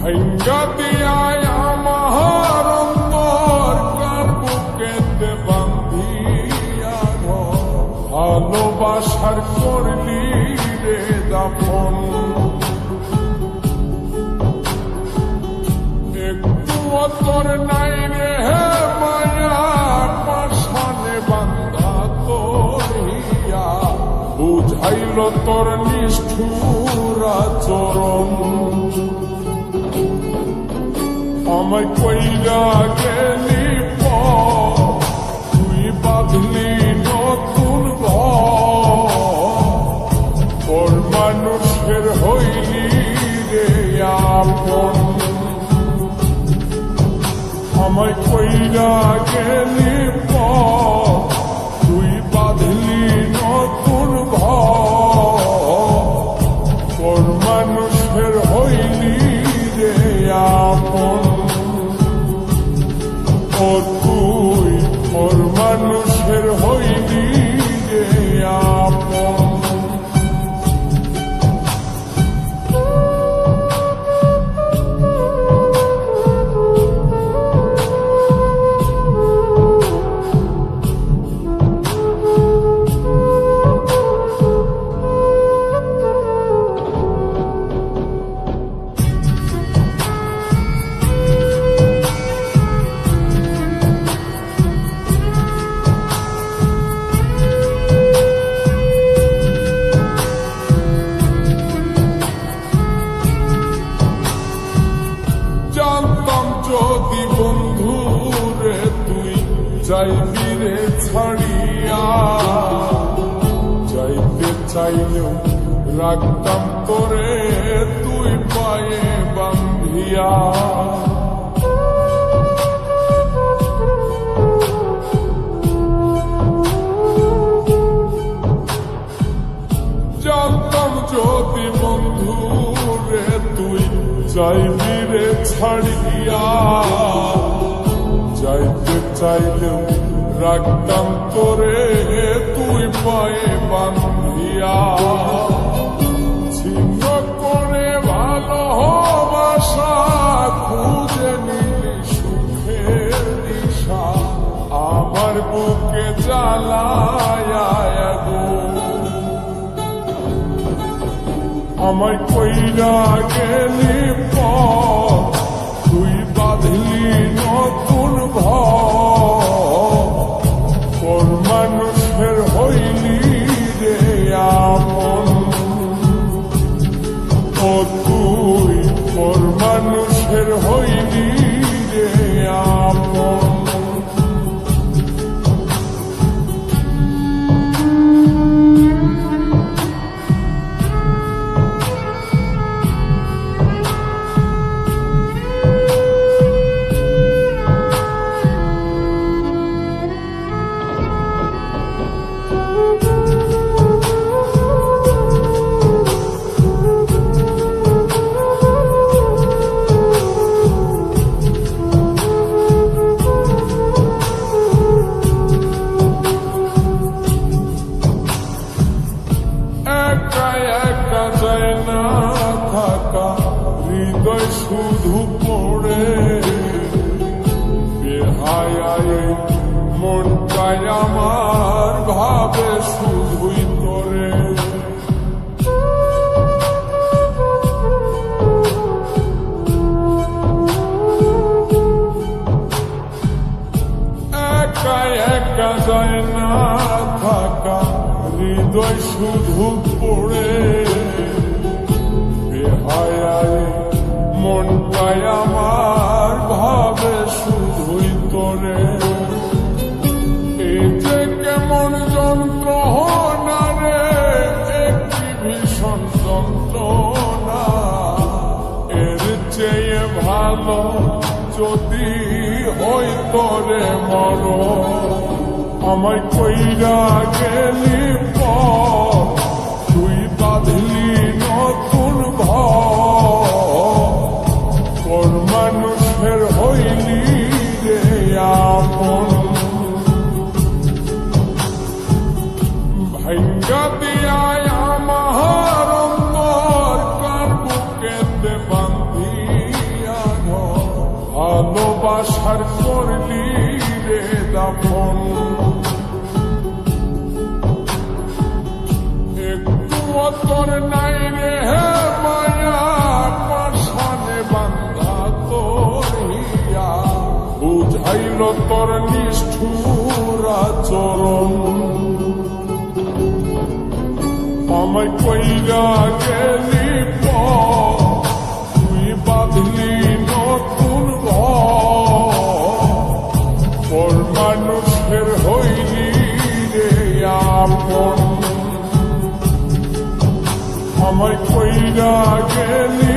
ভাঙ্গা দিয়ায় আমার অন্তর কার বুকেতে বান্ধিয়া ভালোবাসার করলি রে দাফন একটু তোর নাই রে মায়া পাশানে বান্ধা তোরিয়া বুঝাইল তোর নিষ্ঠুর আচরণ আমায় কইরা গেলি তুই বাঁধলি নতুন ঘর মানুষের হইলি রে আপন আমায় কইরা গেলি তুই বাঁধলি নতুন ঘর মানুষের হইলি রে আপন ও তুই ওর মানুষের হইলি রে আপন যদি বন্ধু রে তুই যাইবি রে ছাড়িয়া যাইতে চাইলেও রাখতাম তোরে তুই পায়ে বান্ধিয়া জানতাম যদি বন্ধু রে তুই যাইবি রে ছাড়িয়া যাইতে চাইলেও রাখতাম তোরে তুই পায়ে বান্ধিয়া ছিন্ন করে ভালোবাসা খুঁজে নিলি সুখের দিশা আমার বুকে জ্বালায় আমায় কইরা গেলি তুই বাঁধলি নতুন ঘর মানুষের হইলি রে আপন ও তুই ওর মানুষের হইলি রে আপন হৃদয় শুধু পড়ে বেহায় মনটাই আমার ভাবে শুধুই তোরে একা একা যায় না থাকা হৃদয় শুধু পড়ে মনটাই আমার ভাবে শুধুই তোরে এই যে কেমন যন্ত্রণা রে একটি ভীষণ যন্ত্রণা এর চেয়ে ভালো যদি হই তোরে মর আমায় কইরা গেলি তুই বাঁধলি নতুন ঘর মানুষের হইলি রে আপন ভাঙ্গা দিয়ায় আমার অন্তর কার বুকেতে বান্ধিয়া ভালোবাসার করলি রে দাফন একটু তোর নাই রে মায়া পাশানে বান্ধা তোর হিয়া বুঝাইল তোর নিষ্ঠুর আচরণ আমায় কইরা গেলি তুই বাঁধলি নতুন ঘর মানুষের হইলি রে আপন আমায় কইরা গেলি